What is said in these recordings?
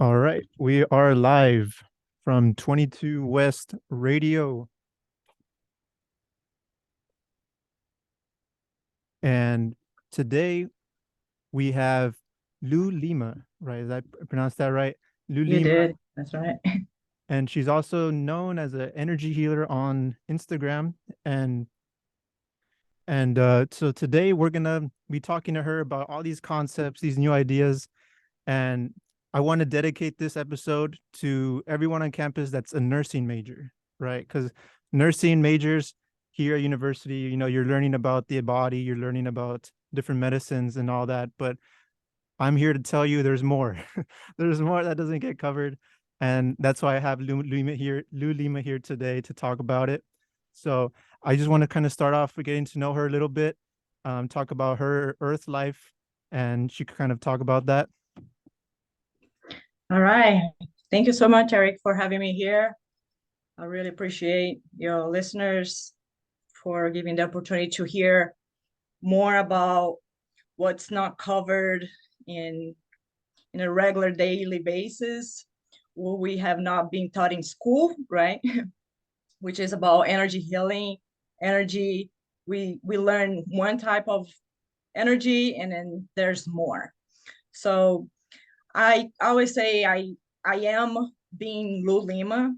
All right, we are live from 22 West Radio, and today we have Lu Lima, right? Did I pronounce that right? Lu You Lima, did. That's right. and she's also known as an energy healer on Instagram, and so today we're gonna be talking to her about all these concepts, these new ideas, and I want to dedicate this episode to everyone on campus that's a nursing major, right? Because nursing majors here at university, you're learning about the body, you're learning about different medicines and all that. But I'm here to tell you there's more. There's more that doesn't get covered. And that's why I have Lu Lima here today to talk about it. So I just want to kind of start off with getting to know her a little bit, talk about her earth life, and she could kind of talk about that. All right. Thank you so much, Eric, for having me here. I really appreciate your listeners for giving the opportunity to hear more about what's not covered in in a regular daily basis, what we have not been taught in school, right? Which is about energy healing, energy. We learn one type of energy and then there's more. So I always say I am being Lu Lima,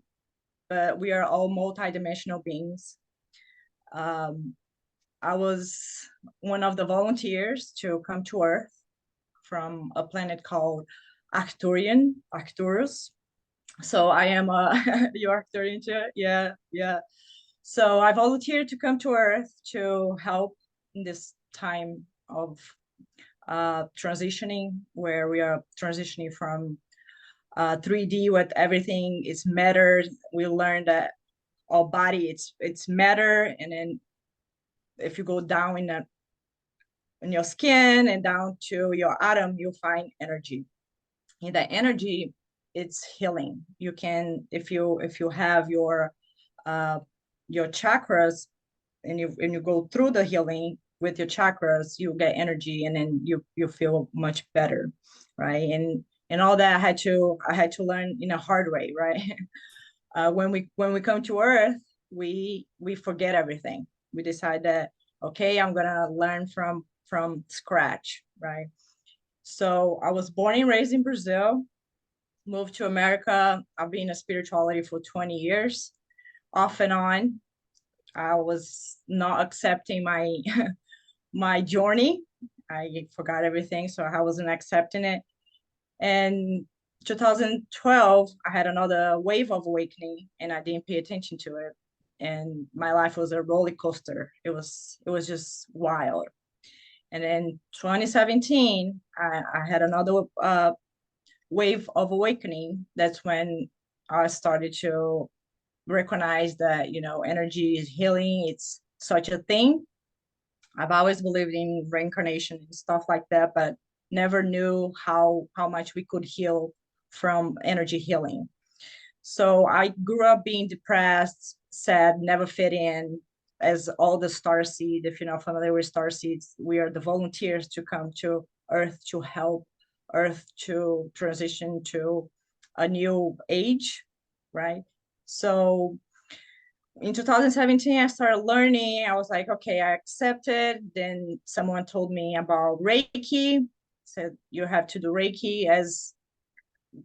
but we are all multidimensional beings. Um, I was one of the volunteers to come to Earth from a planet called Arcturus. So I am a you Arcturian too? Yeah, yeah. So I volunteered to come to Earth to help in this time of transitioning, where we are transitioning from 3D with everything is matter. We learned that our body it's matter, and then if you go down in your skin and down to your atom, you'll find energy. And that energy, it's healing. You can if you have uh, your chakras and you go through the healing with your chakras, you get energy, and then you feel much better, right? And all that I had to learn in a hard way, right? When we come to Earth, we forget everything. We decide that, okay, I'm gonna learn from scratch, right? So I was born and raised in Brazil, moved to America. I've been in spirituality for 20 years, off and on. I was not accepting my my journey. I forgot everything, so I wasn't accepting it. And 2012, I had another wave of awakening, and I didn't pay attention to it. And my life was a roller coaster. It was just wild. And then 2017, I had another wave of awakening. That's when I started to recognize that energy is healing. It's such a thing. I've always believed in reincarnation and stuff like that, but never knew how much we could heal from energy healing. So I grew up being depressed, sad, never fit in, as all the Starseed. If you're not familiar with Starseeds, we are the volunteers to come to Earth to help Earth to transition to a new age, right? So in 2017, I started learning. I was like, okay, I accepted. Then someone told me about Reiki, said you have to do Reiki. As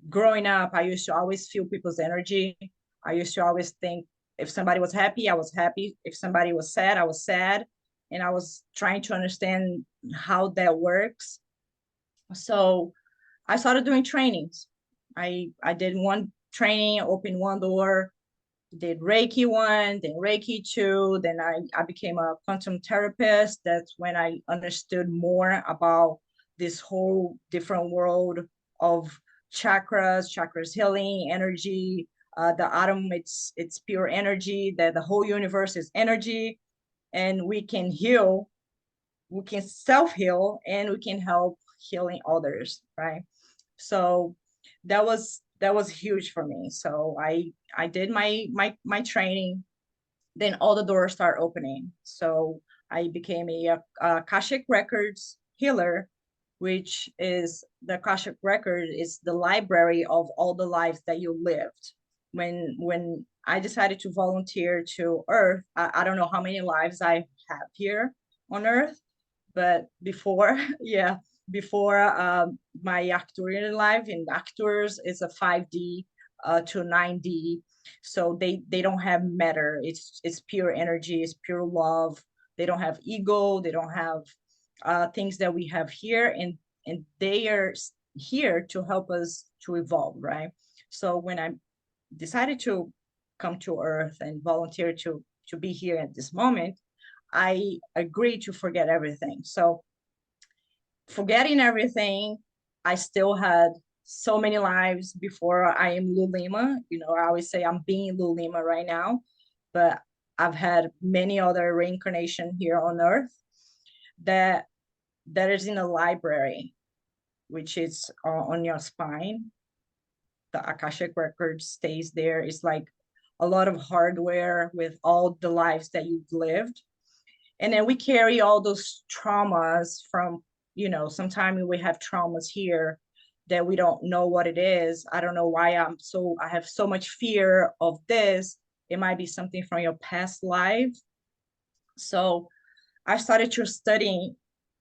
growing up, I used to always feel people's energy. I used to always think if somebody was happy, I was happy. If somebody was sad, I was sad. And I was trying to understand how that works. So I started doing trainings. I did one training, opened one door, did Reiki one, then Reiki two, then I became a quantum therapist. That's when I understood more about this whole different world of chakras healing, energy. The atom, it's pure energy, that the whole universe is energy, and we can heal, we can self-heal, and we can help healing others, right? So that was huge for me. So I did my training, then all the doors start opening. So I became a Akashic Records healer, which is the Akashic record, is the library of all the lives that you lived. When I decided to volunteer to Earth, I don't know how many lives I have here on Earth, but before, yeah, before my Arcturian life in Actors is a 5D to 9D. So they don't have matter. It's pure energy, it's pure love. They don't have ego, they don't have things that we have here, and they are here to help us to evolve, right? So when I decided to come to Earth and volunteer to be here at this moment, I agreed to forget everything. So forgetting everything, I still had so many lives before I am Lu Lima. You know, I always say I'm being Lu Lima right now, but I've had many other reincarnation here on Earth that is in a library, which is on your spine. The Akashic record stays there. It's like a lot of hardware with all the lives that you've lived. And then we carry all those traumas from, you know, sometimes we have traumas here that we don't know what it is. I don't know why I have so much fear of this. It might be something from your past life. So I started to study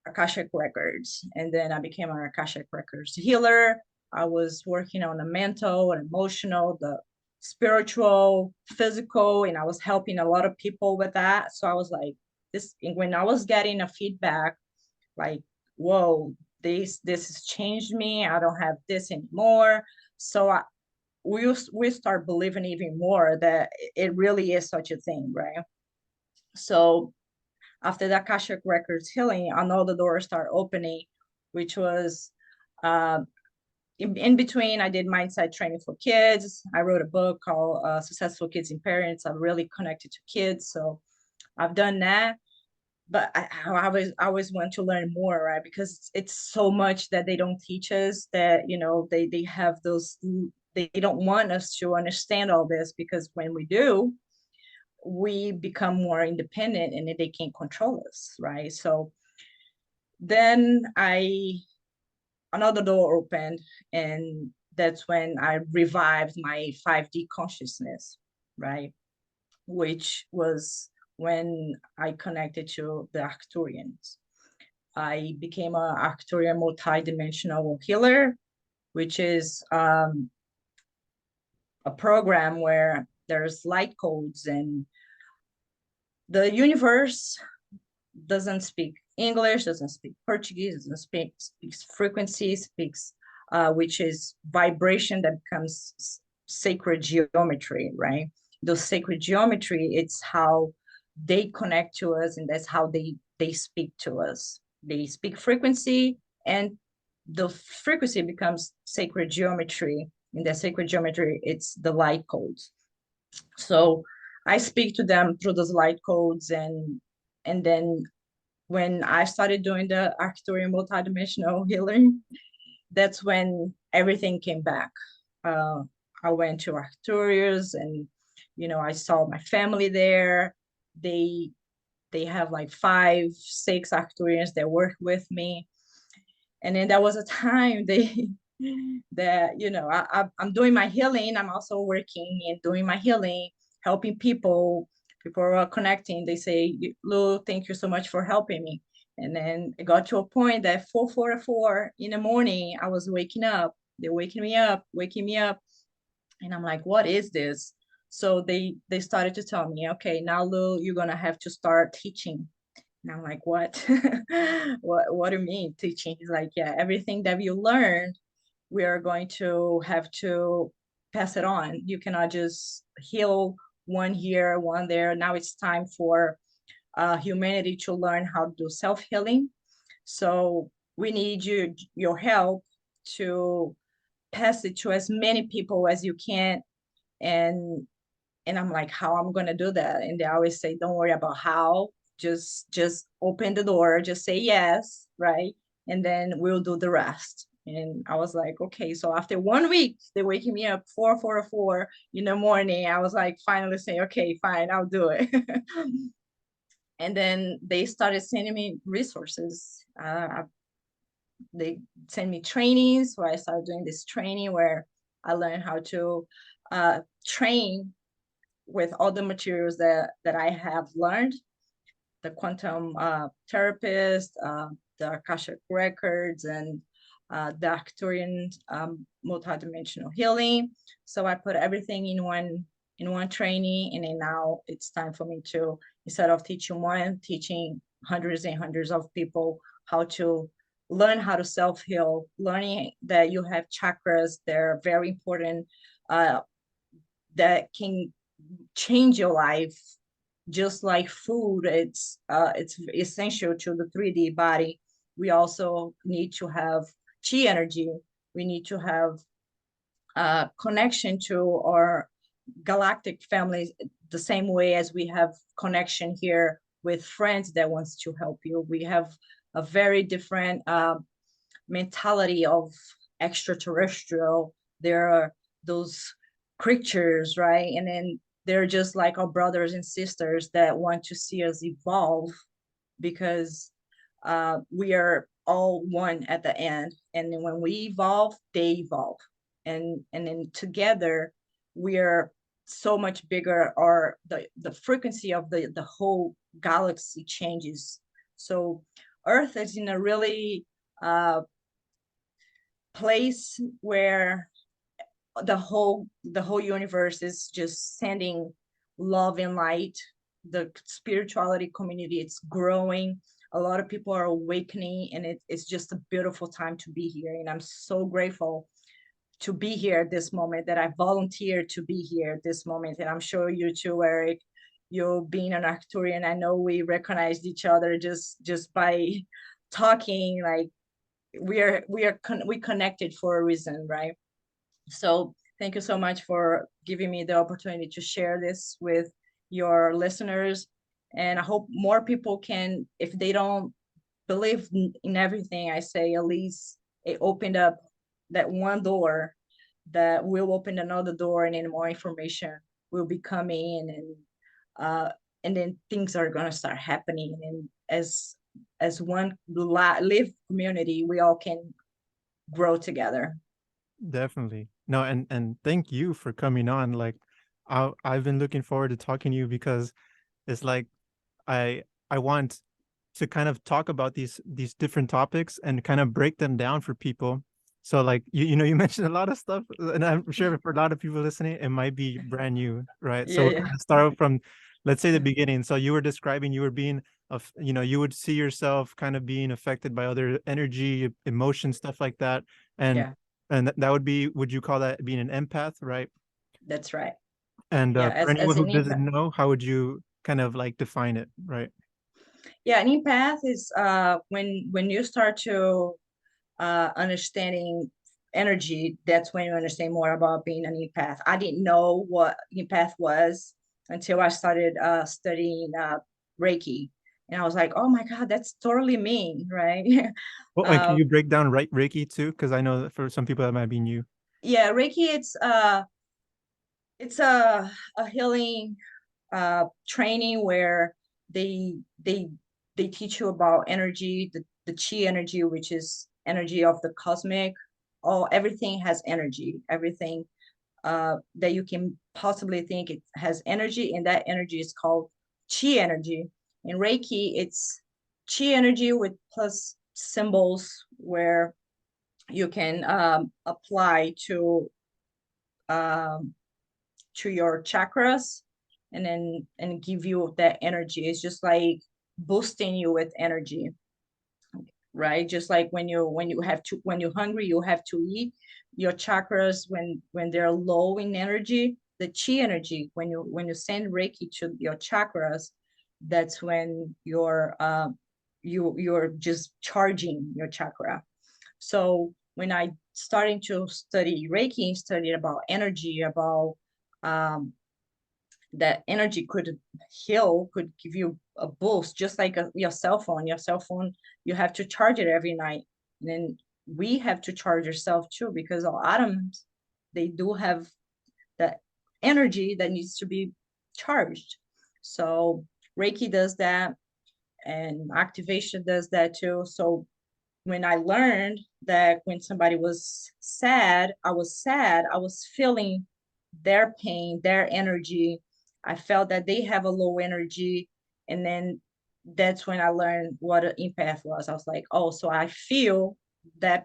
Akashic records, and then I became an Akashic records healer. I was working on the mental and emotional, the spiritual, physical, and I was helping a lot of people with that. So I was like, this, when I was getting a feedback, like, whoa, this has changed me. I don't have this anymore. So we start believing even more that it really is such a thing, right? So after the Akashic Records healing, another doors start opening, which was uh, in between. I did mindset training for kids. I wrote a book called Successful Kids and Parents. I'm really connected to kids, so I've done that. But I always want to learn more, right? Because it's so much that they don't teach us, that, you know, they have those, they don't want us to understand all this, because when we do, we become more independent and they can't control us, right? So then another door opened, and that's when I revived my 5D consciousness, right? Which was when I connected to the Arcturians. I became an Arcturian multidimensional healer, which is a program where there's light codes, and the universe doesn't speak English, doesn't speak Portuguese, doesn't speaks frequency, speaks which is vibration that becomes sacred geometry, right? Those sacred geometry, it's how they connect to us, and that's how they speak to us. They speak frequency, and the frequency becomes sacred geometry. In that sacred geometry, it's the light codes. So I speak to them through those light codes, and then when I started doing the Arcturian multidimensional healing, that's when everything came back. Uh, I went to Arcturians, and you know, I saw my family there. They they have like 5, 6 Arcturians that work with me, and then there was a time they that, you know, I'm doing my healing. I'm also working and doing my healing, helping people. People are connecting. They say, Lu, thank you so much for helping me. And then it got to a point that 4:44 in the morning, I was waking up. They're waking me up. And I'm like, what is this? So they started to tell me, okay, now Lu, you're gonna have to start teaching. And I'm like, what? What do you mean teaching? He's like, yeah, everything that you learned, we are going to have to pass it on. You cannot just heal one here, one there. Now it's time for humanity to learn how to do self-healing. So we need your help to pass it to as many people as you can. And I'm like, how I'm gonna do that? And they always say, don't worry about how, just open the door, just say yes, right? And then we'll do the rest. And I was like, okay. So after 1 week, they're waking me up 4:44 in the morning. I was like, finally saying, okay, fine, I'll do it. And then they started sending me resources. they send me trainings where I started doing this training where I learned how to train with all the materials that I have learned, the quantum therapist, the Akashic records, and the Arcturian multidimensional healing. So I put everything in one training, and then now it's time for me to, instead of teaching one, teaching hundreds and hundreds of people how to learn how to self-heal, learning that you have chakras. They're very important, that can change your life. Just like food, it's essential to the 3D body. We also need to have chi energy. We need to have connection to our galactic families, the same way as we have connection here with friends that wants to help you. We have a very different mentality of extraterrestrial. There are those creatures, right? And then they're just like our brothers and sisters that want to see us evolve, because we are all one at the end. And then when we evolve, they evolve. And then together we are so much bigger, or the frequency of the whole galaxy changes. So Earth is in a really place where the whole universe is just sending love and light. The spirituality community, it's growing. A lot of people are awakening, and it's just a beautiful time to be here. And I'm so grateful to be here at this moment, that I volunteered to be here at this moment. And I'm sure you too, Eric, you being an Arcturian, I know we recognized each other just by talking. Like we connected for a reason, right? So thank you so much for giving me the opportunity to share this with your listeners. And I hope more people can, if they don't believe in everything I say, at least it opened up that one door that will open another door, and then more information will be coming, and then things are going to start happening. And as one live community, we all can grow together. Definitely. No, and thank you for coming on. Like I've been looking forward to talking to you, because it's like I want to kind of talk about these different topics and kind of break them down for people. So like you know, you mentioned a lot of stuff, and I'm sure for a lot of people listening it might be brand new, right? Yeah, So we're yeah. gonna start from, let's say, the beginning. So you were describing, you were being of, you know, you would see yourself kind of being affected by other energy, emotion, stuff like that. And Yeah, that would be, would you call that being an empath, right? that's right. And Yeah, for anyone as who an doesn't empath. know, how would you kind of like define it, right? Yeah, an empath is when you start to understanding energy, that's when you understand more about being an empath. I didn't know what empath was until I started studying Reiki. And I was like, oh my God, that's totally me, right? Well, and can uh, you break down Reiki too? Because I know that for some people that might be new. yeah, Reiki, it's a healing training where they they they teach you about energy, the chi energy, which is energy of the cosmic. All Everything has energy. Everything that you can possibly think, it has energy, and that energy is called chi energy. In Reiki, it's chi energy with plus symbols, where you can apply um, to your chakras, and then and give you that energy. It's just like boosting you with energy, right? Just like when you're hungry, you have to eat. Your chakras, when they're low in energy, the chi energy, when you send Reiki to your chakras, that's when you're just charging your chakra. So when I starting to study Reiki, studied about energy, about um, that energy could heal, could give you a boost, just like your cell phone. Your cell phone, you have to charge it every night. And then we have to charge ourselves too, because our atoms, they do have that energy that needs to be charged. So Reiki does that, and activation does that too. So when I learned that when somebody was sad, I was feeling their pain, their energy. I felt that they have a low energy. And then that's when I learned what an empath was. I was like, oh, so I feel that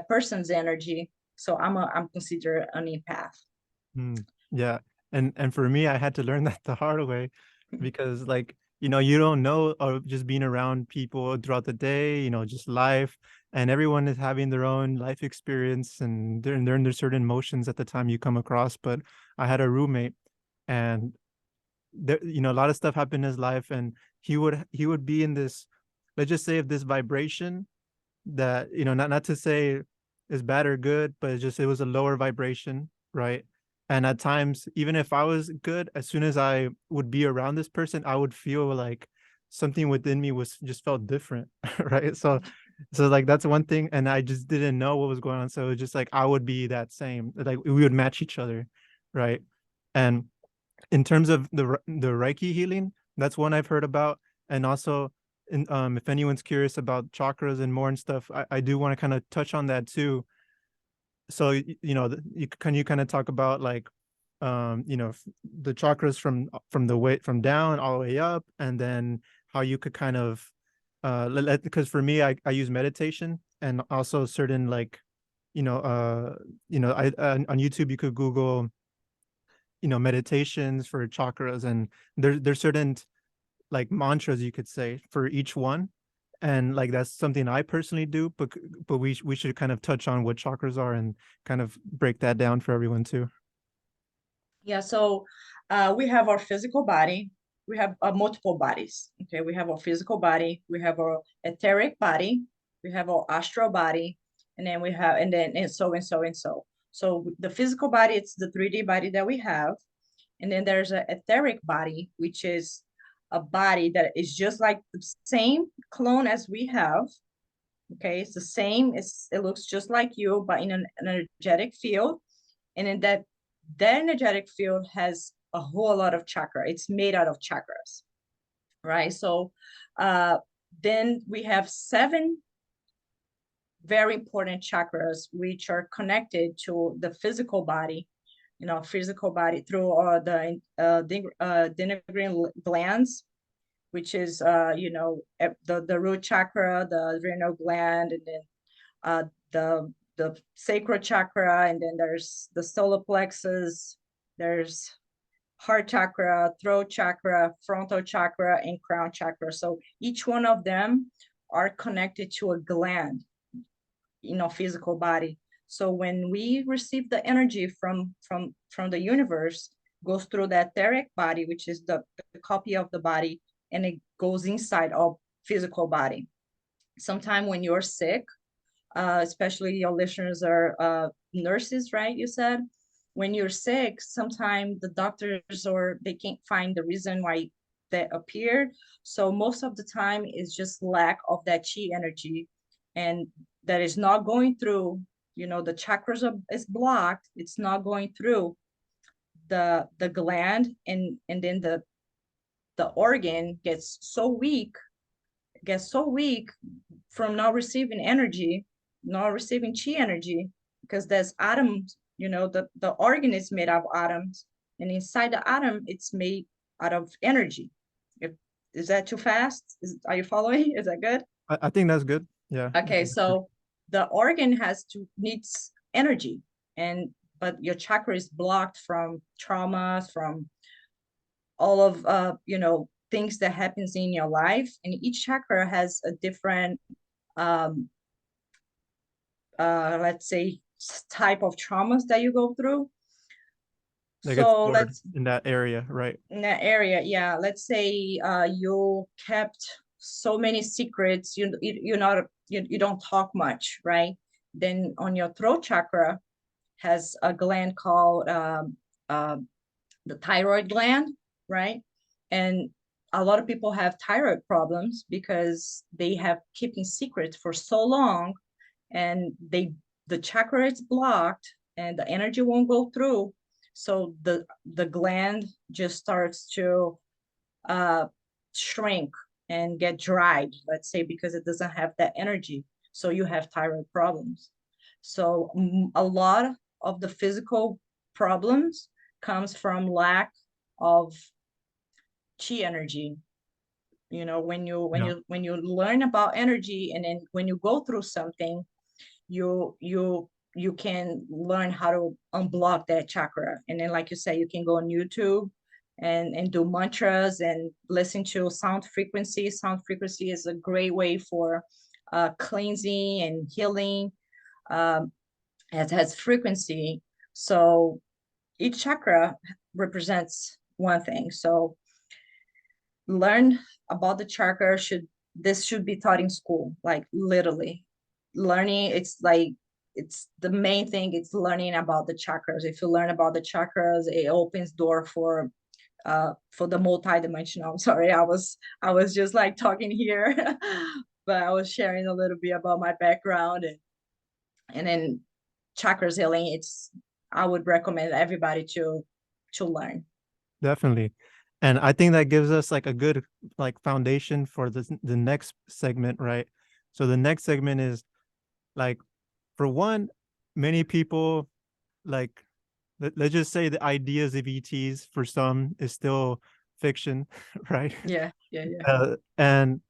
person's energy. So I'm considered an empath. Yeah. And for me, I had to learn that the hard way because like, you don't know, or just being around people throughout the day, just life, and everyone is having their own life experience, and they're in their certain emotions at the time you come across. But I had a roommate, and there, a lot of stuff happened in his life, and he would be in this, let's just say, of this vibration that, not to say is bad or good, but it was a lower vibration, right? And at times, even if I was good, as soon as I would be around this person, I would feel like something within me was just felt different, right? So like that's one thing, and I just didn't know what was going on. So it was just like I would be that same, like we would match each other, right? And in terms of the Reiki healing, that's one I've heard about, and also, if anyone's curious about chakras and more and stuff, I do want to kind of touch on that too. So you kind of talk about like, the chakras from the way from down all the way up, and then how you could kind of because for me, I use meditation, and also certain like, I on YouTube you could Google, meditations for chakras, and there's certain like mantras you could say for each one, and like that's something I personally do, but we should kind of touch on what chakras are and kind of break that down for everyone too. Yeah, so we have our physical body. We have multiple bodies. Okay, we have our physical body. We have our etheric body. We have our astral body, and then and so and so and so. So the physical body, it's the 3D body that we have, and then there's an etheric body, which is a body that is just like the same clone as we have. Okay, it's the same. It looks just like you, but in an energetic field, and in that energetic field has a whole lot of chakra. It's made out of chakras, right? So then we have 7 very important chakras which are connected to the physical body, physical body through the glands, which is the root chakra, the adrenal gland, and then the sacral chakra, and then there's the solar plexus, there's heart chakra, throat chakra, frontal chakra, and crown chakra. So each one of them are connected to a gland in our physical body. So when we receive the energy from the universe, goes through the etheric body, which is the copy of the body, and it goes inside our physical body. Sometime when you're sick, especially your listeners are nurses, right? You said when you're sick, sometimes the doctors or they can't find the reason why that appeared. So most of the time it's just lack of that chi energy, and that is not going through. The chakras is blocked. It's not going through the gland, and then the organ gets so weak from not receiving energy, not receiving chi energy, because there's atoms, the organ is made of atoms, and inside the atom, it's made out of energy. Is that too fast? Are you following? Is that good? I think that's good. Yeah. Okay, so the organ needs energy, but your chakra is blocked from traumas, from all of things that happens in your life, and each chakra has a different um let's say type of traumas that you go through. Like it's So stored let's in that area, right? in that area, yeah, let's say you kept so many secrets, you don't talk much, right? Then on your throat chakra has a gland called the thyroid gland, right? And a lot of people have thyroid problems because they have keeping secrets for so long, and the chakra is blocked and the energy won't go through. So the gland just starts to shrink and get dried, let's say, because it doesn't have that energy. So you have thyroid problems. So a lot of the physical problems comes from lack of chi energy. You know, Yeah. when you learn about energy, and then when you go through something, you can learn how to unblock that chakra. And then, like you say, you can go on YouTube and do mantras and listen to sound frequency. Sound frequency is a great way for cleansing and healing. It has frequency. So each chakra represents one thing. So learn about the chakra should be taught in school, like literally learning. It's like, it's the main thing. It's learning about the chakras. If you learn about the chakras, it opens door for the multidimensional. Sorry, I was just like talking here, but I was sharing a little bit about my background, and then chakras healing. I would recommend everybody to learn. Definitely. And I think that gives us like a good like foundation for the next segment, right? So the next segment is like, for one, many people like, let's just say the ideas of ETs for some is still fiction, right? Yeah, yeah, yeah, And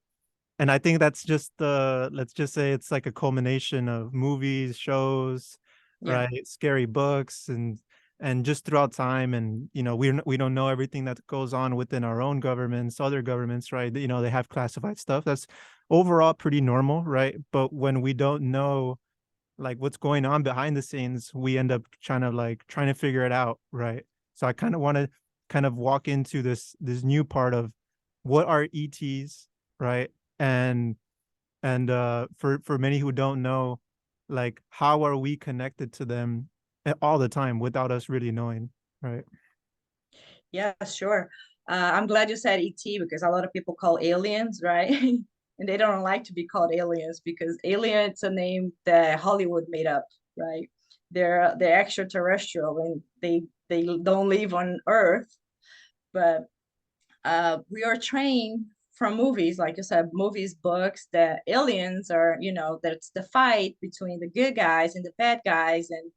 I think that's just let's just say it's like a culmination of movies, shows, yeah, right? Scary books, and just throughout time. And we don't know everything that goes on within our own governments, other governments, right? They have classified stuff. That's overall pretty normal, right? But when we don't know like what's going on behind the scenes, we end up trying to figure it out, right? So I kind of want to kind of walk into this new part of what are ETs, right? And for many who don't know, like how are we connected to them all the time without us really knowing, right? yeah, sure. I'm glad you said ET, because a lot of people call aliens, right? And they don't like to be called aliens, because alien, it's a name that Hollywood made up, right? They're extraterrestrial, and they don't live on Earth. But we are trained from movies, like you said, movies, books, that aliens are, that's the fight between the good guys and the bad guys. And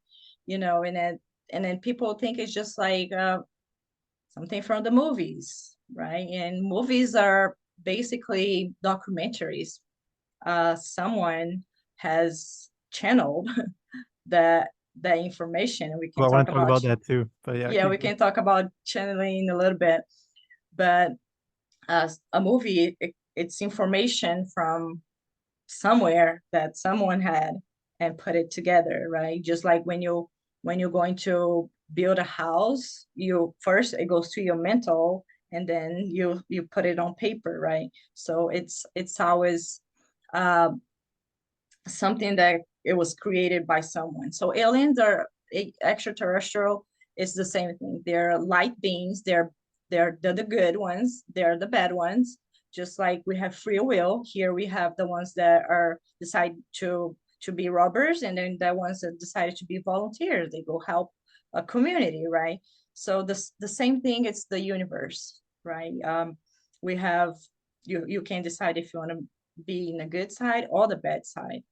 and then people think it's just like something from the movies, right? And movies are basically documentaries. Someone has channeled that that information. We can Well, I want talk to talk about, about that too, but yeah, yeah, keep we going. can talk about channeling a little bit. But a movie, it's information from somewhere that someone had and put it together, right? Just like when you're going to build a house, you first, it goes to your mental, and then you put it on paper, right? So it's always uh, something that it was created by someone. So aliens are extraterrestrial. It's the same thing. They're light beings. They're the good ones. They're the bad ones. Just like we have free will, here we have the ones that are decide to be robbers, and then the ones that decided to be volunteers. They go help a community, right? So the same thing. It's the universe, right? We have, you can decide if you want to be in the good side or the bad side.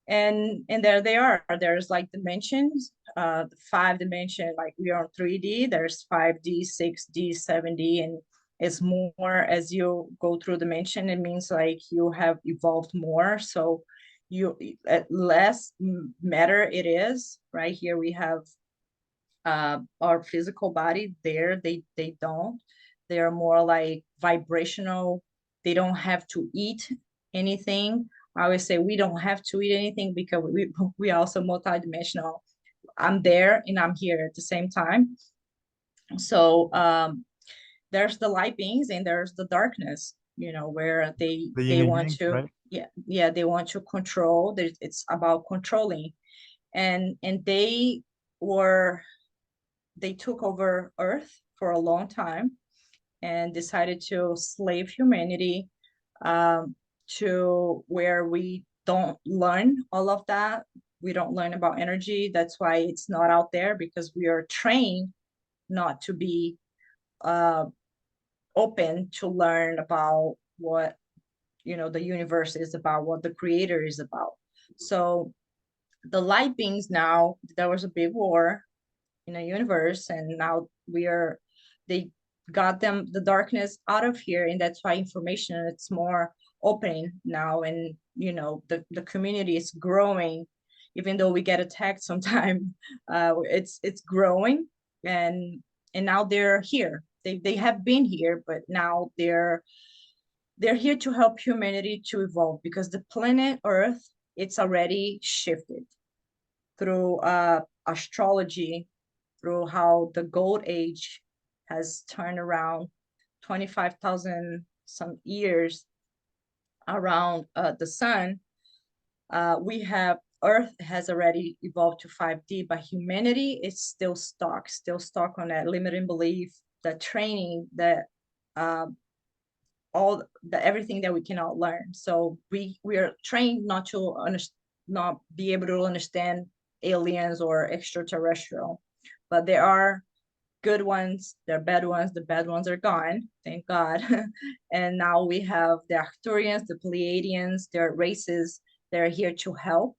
And there they are. There's like dimensions, 5 dimension, like we are on 3D. There's 5D, 6D, 7D, and it's more as you go through dimension. It means like you have evolved more. So you less matter it is. Right here we have our physical body. There they don't. They're more like vibrational. They don't have to eat anything. I always say we don't have to eat anything, because we also multidimensional. I'm there and I'm here at the same time. So there's the light beings and there's the darkness, where The yin they and want yang, to, right? yeah, they want to control. It's about controlling. And were they took over Earth for a long time and decided to slave humanity, to where we don't learn all of that. We don't learn about energy. That's why it's not out there, because we are trained not to be uh, open to learn about what the universe is about, what the creator is about. So the light beings, now there was a big war in the universe, and now they got them the darkness out of here, and that's why information, it's more open now, and the community is growing, even though we get attacked sometimes. It's growing, and now they're here. They have been here, but now they're here to help humanity to evolve, because the planet Earth, it's already shifted through astrology, through how the gold age has turned around 25,000 some years around the sun. We have Earth has already evolved to 5D, but humanity is still stuck on that limiting belief, that training, that all the everything that we cannot learn. So we are trained not be able to understand aliens or extraterrestrial, but there are good ones, there are bad ones. The bad ones are gone, thank God. And now we have the Arcturians, the Pleiadians, their races. They're here to help,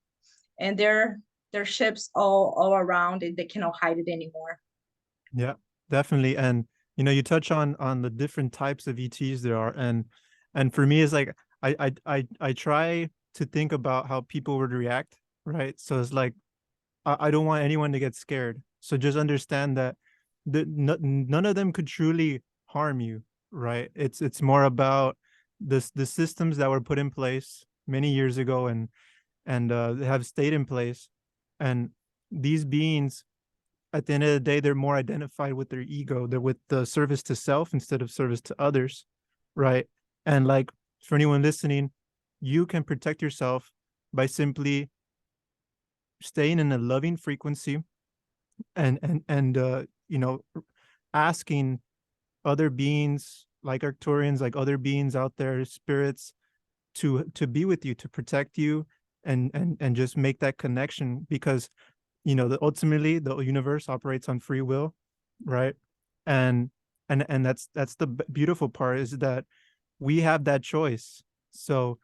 and their ships all around, and they cannot hide it anymore. Yeah, definitely. And you touch on the different types of ETs there are, and for me, it's like I try to think about how people would react, right? So it's like I don't want anyone to get scared. So just understand that none of them could truly harm you, right? It's more about the systems that were put in place many years ago, and they have stayed in place, and these beings, at the end of the day, they're more identified with their ego. They're with the service to self instead of service to others, right? And like, for anyone listening, you can protect yourself by simply staying in a loving frequency, and asking other beings like Arcturians, like other beings out there, spirits, to be with you, to protect you, and just make that connection, because ultimately the universe operates on free will, right? And and and that's the beautiful part, is that we have that choice. So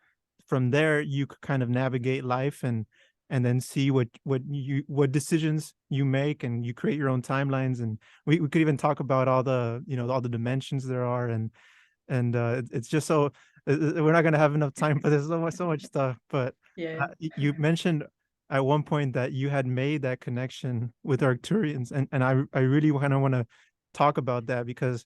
from there, you could kind of navigate life, and then see what decisions you make, and you create your own timelines. And we could even talk about all the dimensions there are, and it's just so we're not going to have enough time for this. So much stuff. But Yeah. you mentioned at one point that you had made that connection with Arcturians, and I really kind of want to talk about that, because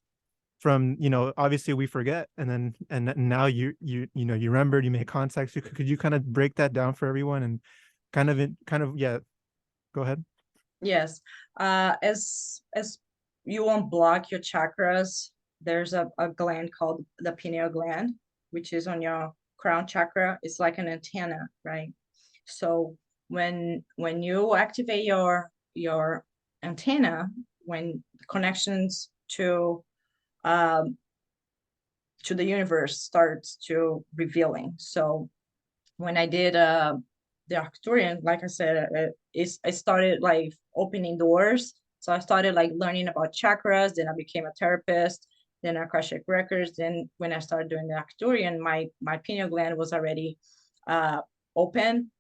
from obviously we forget, and now you remembered, you made contacts. Could you kind of break that down for everyone, and yeah, go ahead. Yes. As you unblock your chakras, there's a gland called the pineal gland, which is on your crown chakra. It's like an antenna, right? So when you activate your antenna, when connections um to the universe starts to revealing. So when I did the Arcturian, like I said, I started like opening doors. So I started like learning about chakras. Then I became a therapist. Then Akashic records. Then when I started doing the Arcturian, my pineal gland was already open.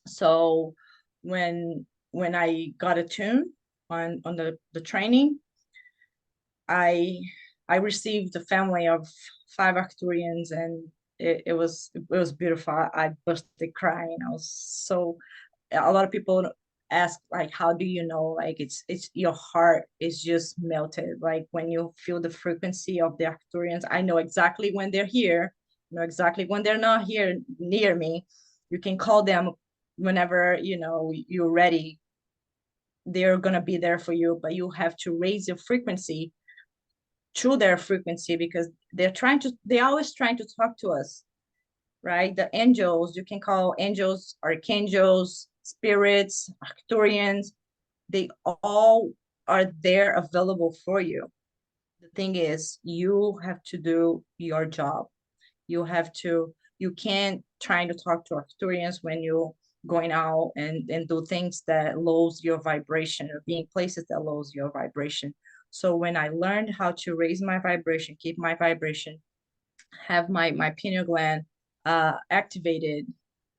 So when I got attuned on the training, I I received a family of 5 Arcturians, and it was beautiful. I busted crying. I was so. A lot of people ask like, how do you know? Like it's your heart is just melted. Like when you feel the frequency of the Arcturians, I know exactly when they're here. I know exactly when they're not here near me. You can call them whenever you're ready. They're gonna be there for you, but you have to raise your frequency to their frequency, because they're always trying to talk to us, right? The angels, you can call angels, archangels, spirits, Arcturians, they all are there available for you. The thing is, you have to do your job. You can't try to talk to Arcturians when you're going out and do things that lowers your vibration, or being places that lowers your vibration. So when I learned how to raise my vibration, keep my vibration, have my pineal gland activated,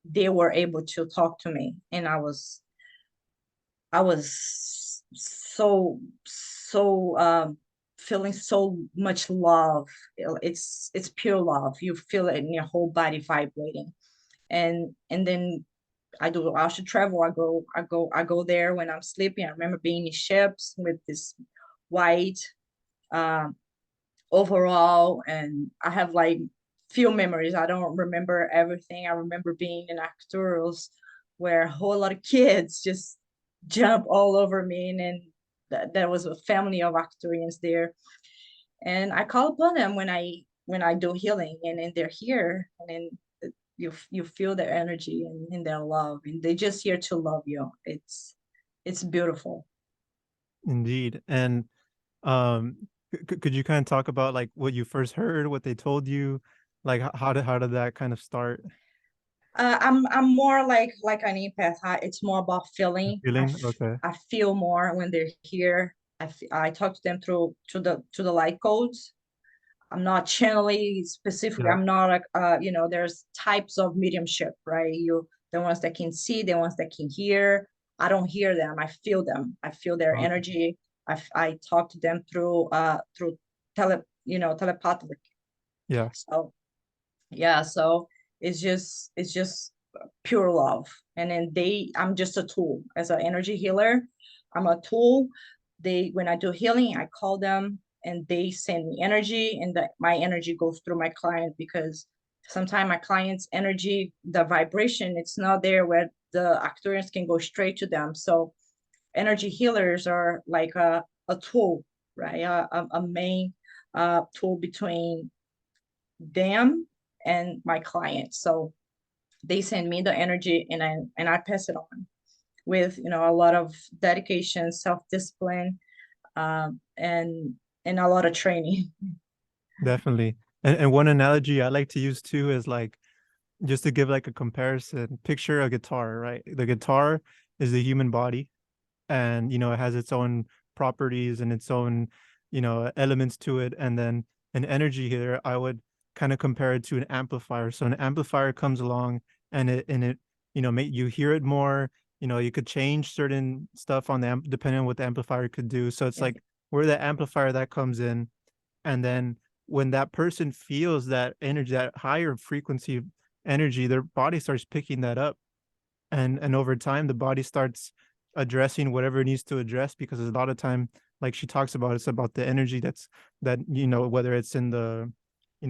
they were able to talk to me, and I was so feeling so much love. It's pure love. You feel it in your whole body vibrating. And then I should travel. I go there when I'm sleeping. I remember being in ships with this white um overall, and I have like few memories. I don't remember everything. I remember being in Arcturus where a whole lot of kids just jump all over me, and then there was a family of Arcturians there, and I call upon them when I do healing, and then they're here, and then you feel their energy and their love, and they're just here to love you. It's beautiful. Indeed. And um could you kind of talk about like what you first heard, what they told you, like how did that kind of start? I'm more like an empath. It's more about feeling. Feeling? Okay. I feel more when they're here. I talk to them through to the light codes. I'm not channeling specifically. Yeah. I'm not like there's types of mediumship, right? You the ones that can see, the ones that can hear. I don't hear them. I feel them. I feel their Okay. energy. I talk to them through telepathic. Yeah. So yeah, so it's just pure love, and then I'm just a tool as an energy healer. I'm a tool. When I do healing, I call them and they send me energy, and my energy goes through my client, because sometimes my client's energy, the vibration, it's not there where the Arcturians can go straight to them. So energy healers are like a tool, right? A main tool between them and my clients. So they send me the energy, and I pass it on with a lot of dedication, self-discipline, and a lot of training. Definitely. And one analogy I like to use too is like, just to give like a comparison, picture a guitar, right? The guitar is the human body, and it has its own properties and its own elements to it. And then an energy here, I would kind of compare it to an amplifier. So an amplifier comes along, and it make you hear it more. You could change certain stuff on the depending on what the amplifier could do. So it's Yeah, like where the amplifier that comes in, and then when that person feels that energy, that higher frequency energy, their body starts picking that up, and over time the body starts addressing whatever it needs to address, because a lot of time, like she talks about, it's about the energy that whether it's in the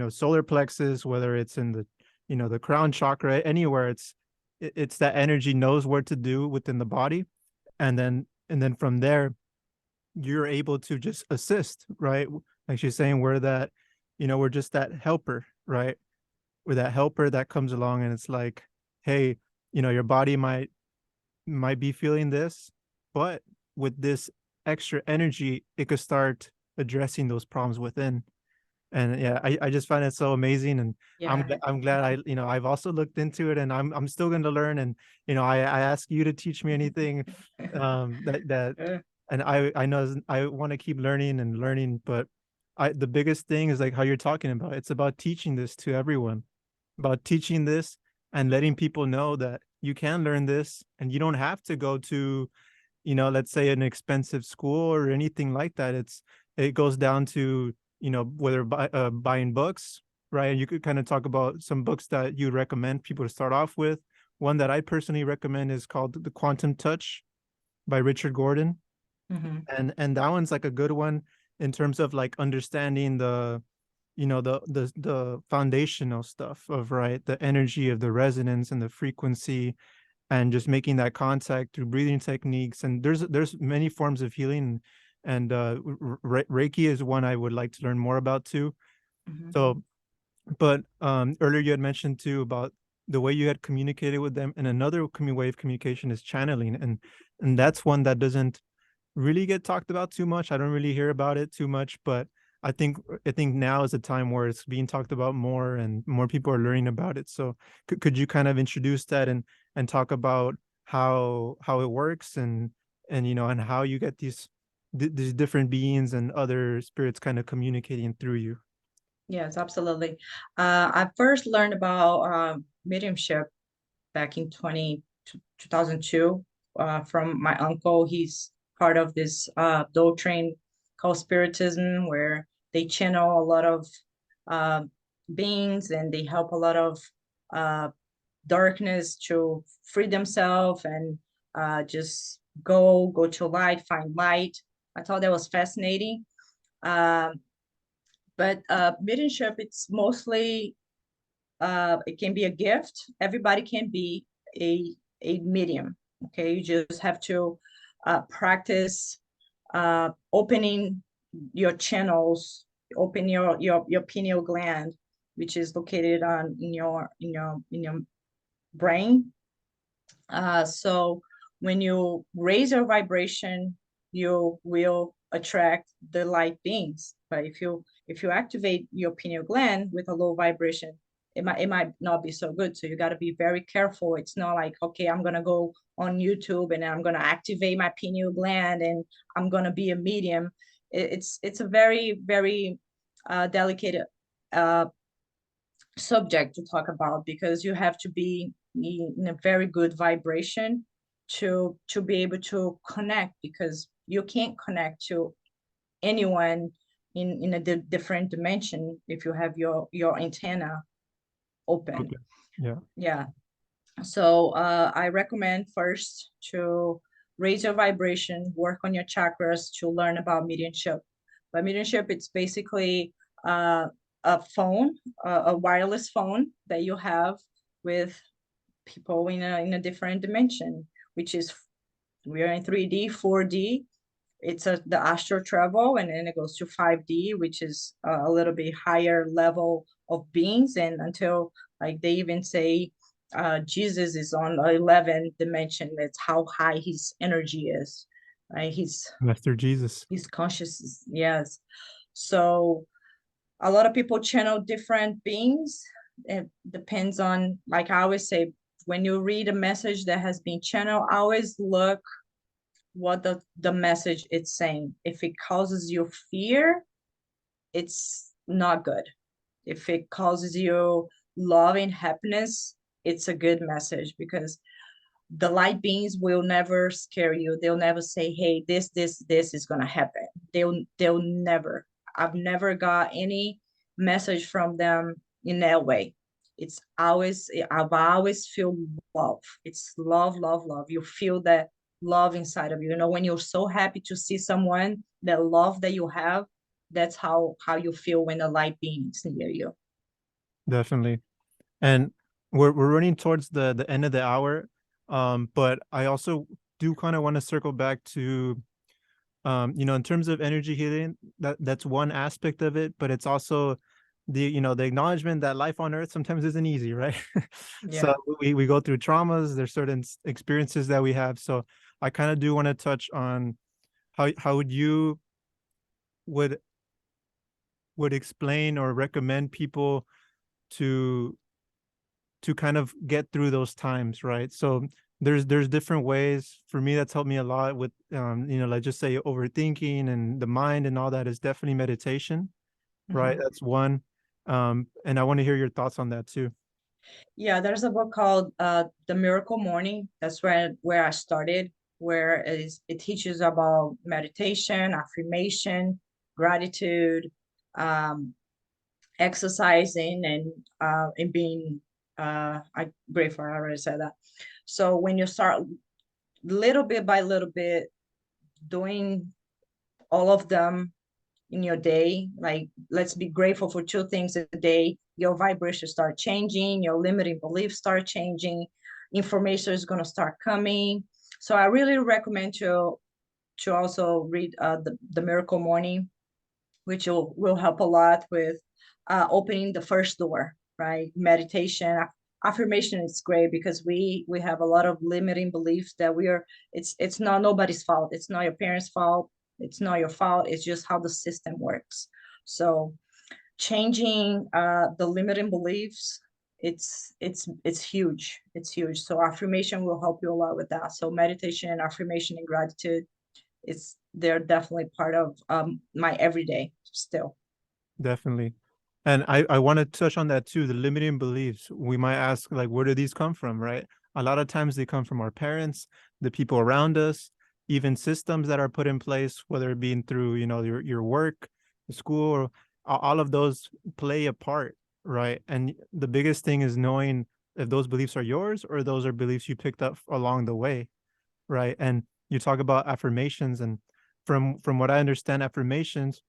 solar plexus, whether it's in the crown chakra, anywhere, it's that energy knows what to do within the body. And then from there, you're able to just assist, right? Like she's saying, we're just that helper, right? We're that helper that comes along, and it's like, hey, your body might be feeling this, but with this extra energy, it could start addressing those problems within. And yeah, I just find it so amazing, and yeah. I'm glad I've also looked into it, and I'm still going to learn. And I ask you to teach me anything that Uh, and I know I want to keep learning and learning, but the biggest thing is like how you're talking about. It's about teaching this to everyone, about teaching this and letting people know that you can learn this, and you don't have to go to, let's say, an expensive school or anything like that. It goes down to, whether buying books, right? And you could kind of talk about some books that you recommend people to start off with. One that I personally recommend is called The Quantum Touch by Richard Gordon. mhm. And that one's like a good one in terms of like understanding the foundational stuff of, right, the energy of the resonance and the frequency, and just making that contact through breathing techniques. And there's many forms of healing, and Reiki is one I would like to learn more about too. Mhm. So, but earlier you had mentioned too about the way you had communicated with them, and another way of communication is channeling, and that's one that doesn't really get talked about too much. I don't really hear about it too much, but I think now is a time where it's being talked about more, and more people are learning about it. So could you kind of introduce that, and talk about how it works, and and how you get these different beings and other spirits kind of communicating through you? Yes, absolutely. I first learned about mediumship back in 2002 from my uncle. He's part of this doctrine called Spiritism, where they channel a lot of uh, beings and they help a lot of uh, darkness to free themselves and just go to light, find light. I thought that was fascinating. Um, but mediumship, it's mostly it can be a gift. Everybody can be a medium. Okay, you just have to practice opening your channels, open your pineal gland, which is located on in your brain. So when you raise your vibration, you will attract the light beings. But if you activate your pineal gland with a low vibration, it might not be so good. So you got to be very careful. It's not like, okay, I'm gonna go on YouTube and I'm gonna activate my pineal gland and I'm gonna be a medium. It's a very very delicate uh, subject to talk about, because you have to be in a very good vibration to be able to connect, because you can't connect to anyone in a different dimension if you have your antenna open. Okay. Yeah. Yeah. So I recommend first to raise your vibration, work on your chakras to learn about mediumship. But mediumship, it's basically a phone, a wireless phone that you have with people in a different dimension, which is we are in 3D, 4D. It's the astral travel, and then it goes to 5D, which is a little bit higher level of beings, and until like they even say Jesus is on the 11th dimension. That's how high his energy is, right? Master Jesus. His consciousness, yes. So a lot of people channel different beings. It depends on, like I always say, when you read a message that has been channeled, always look what the message it's saying. If it causes you fear, it's not good. If it causes you love and happiness, it's a good message, because the light beings will never scare you. They'll never say, hey, this is gonna happen. They'll never. I've never got any message from them in that way. It's always, I've always feel love. It's love, love, love. You feel that love inside of you. You know, when you're so happy to see someone, that love that you have, that's how you feel when the light being is near you. Definitely. And we're running towards the end of the hour. But I also do kind of want to circle back to in terms of energy healing, that's one aspect of it, but it's also the acknowledgement that life on earth sometimes isn't easy, right? So Yeah. we go through traumas, there's certain experiences that we have. So I kind of do want to touch on how would you would explain or recommend people to kind of get through those times, right? So there's different ways. For me, that's helped me a lot with like just say overthinking and the mind and all that is definitely meditation, right? Mhm. That's one. And I want to hear your thoughts on that too. Yeah, there's a book called The Miracle Morning. That's where I started, where it teaches about meditation, affirmation, gratitude, um, exercising, and being I grateful. I already said that. So when you start little bit by little bit doing all of them in your day, like let's be grateful for two things a day, your vibration start changing, your limiting beliefs start changing, information is going to start coming. So I really recommend to also read the Miracle Morning, which will help a lot with opening the first door, right? Meditation, affirmation is great, because we have a lot of limiting beliefs that it's not nobody's fault. It's not your parents' fault. It's not your fault. It's just how the system works. So changing the limiting beliefs, it's huge. It's huge. So affirmation will help you a lot with that. So meditation, affirmation, and gratitude, they're definitely part of my everyday still. Definitely. And I want to touch on that too, the limiting beliefs. We might ask, like, where do these come from, right? A lot of times they come from our parents, the people around us, even systems that are put in place, whether it be through, your work, school, or all of those play a part, right? And the biggest thing is knowing if those beliefs are yours or those are beliefs you picked up along the way, right? And you talk about affirmations, and from what I understand, affirmations,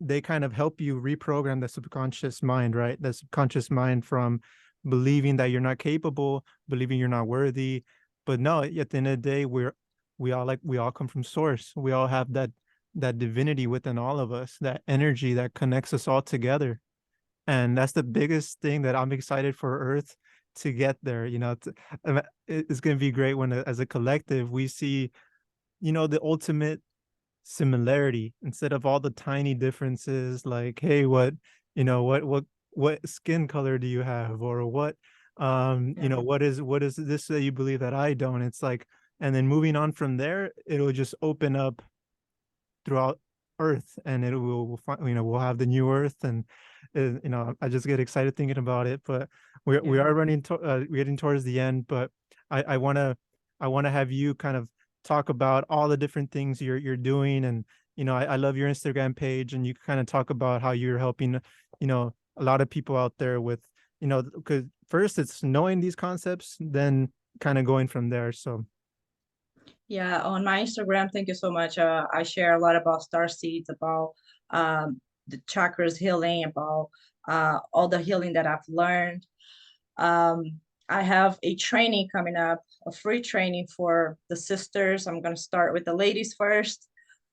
they kind of help you reprogram the subconscious mind, right? The subconscious mind from believing that you're not capable, believing you're not worthy. But no, at the end of the day, we all come from source. We all have that divinity within all of us, that energy that connects us all together. And that's the biggest thing that I'm excited for Earth to get there. It's going to be great when, as a collective, we see, the ultimate similarity instead of all the tiny differences, like, hey, what skin color do you have, or Yeah. what is this that you believe that I don't. It's like, and then moving on from there, it'll just open up throughout Earth, and it will we'll find, we'll have the new Earth. And I just get excited thinking about it. But we Yeah. are getting towards the end. But I want to have you kind of talk about all the different things you're doing. And I love your Instagram page, and you kind of talk about how you're helping a lot of people out there with, because first it's knowing these concepts, then kind of going from there. So Yeah, on my Instagram, thank you so much. I share a lot about Starseeds, about the chakras healing, about all the healing that I've learned. Um, I have a training coming up, a free training for the sisters. I'm going to start with the ladies first.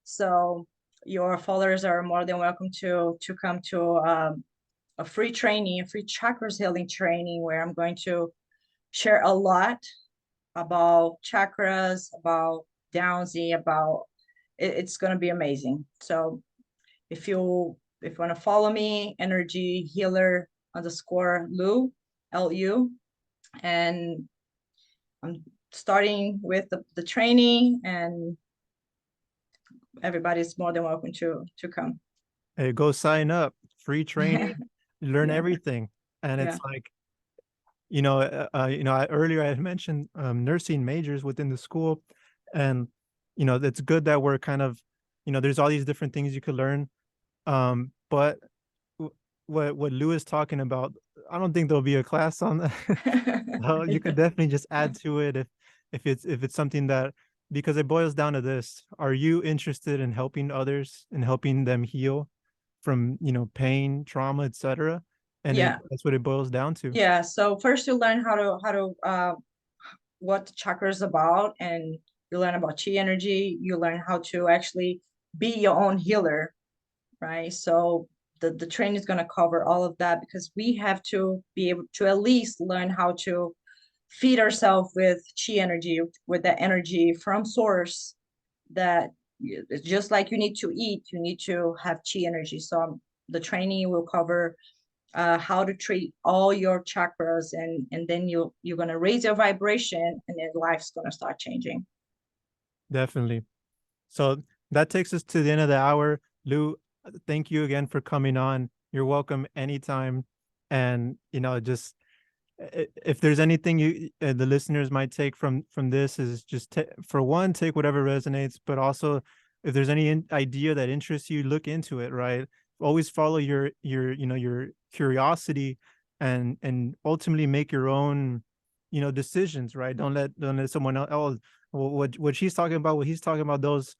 So your followers are more than welcome to come to a free training, a free chakras healing training, where I'm going to share a lot about chakras, about dowsing, about it's going to be amazing. So if you want to follow me, energy healer underscore Lu, Lu, and I'm starting with the training, and everybody's more than welcome to come. hey, go sign up, free training, learn Yeah, everything. And yeah, it's like, earlier I had mentioned nursing majors within the school. And it's good that we're kind of, there's all these different things you could learn. But what Lou is talking about, I don't think there'll be a class on that. So you could definitely just add to it if it's something that, because it boils down to this: are you interested in helping others and helping them heal from pain, trauma, etc.? And yeah, that's what it boils down to. yeah. So first you learn how to what the chakra is about, and you learn about chi energy. You learn how to actually be your own healer, right? So the training is going to cover all of that, because we have to be able to at least learn how to feed ourselves with chi energy, with that energy from source. That it's just like you need to eat, you need to have chi energy. So the training will cover how to treat all your chakras, and then you're going to raise your vibration, and then life's going to start changing. Definitely. So that takes us to the end of the hour. Lou, thank you again for coming on. You're welcome anytime. And just, if there's anything the listeners might take from this, is just for one, take whatever resonates, but also if there's any idea that interests you, look into it, right? Always follow your curiosity, and ultimately make your own decisions, right? Don't let someone else, oh, well, what she's talking about, what he's talking about, those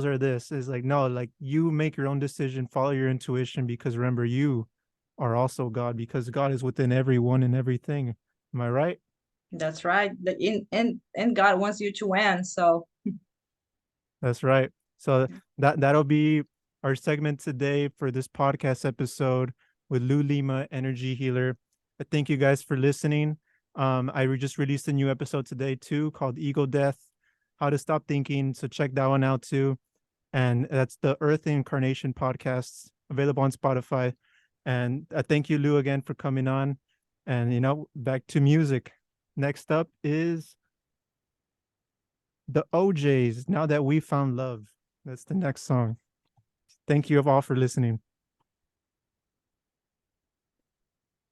are this, is like, no, like, you make your own decision, follow your intuition, because remember, you are also God, because God is within everyone and everything. Am I right? That's right. And God wants you to win. So That's right. So that'll be our segment today for this podcast episode with Lu Lima, energy healer. Thank you guys for listening. Just released a new episode today too, called Ego Death, How to Stop Thinking. So check that one out too. And that's the Earth Incarnation podcast, available on Spotify. And thank you, Lou, again for coming on. And back to music. Next up is the OJs, Now That We Found Love. That's the next song. Thank you all for listening.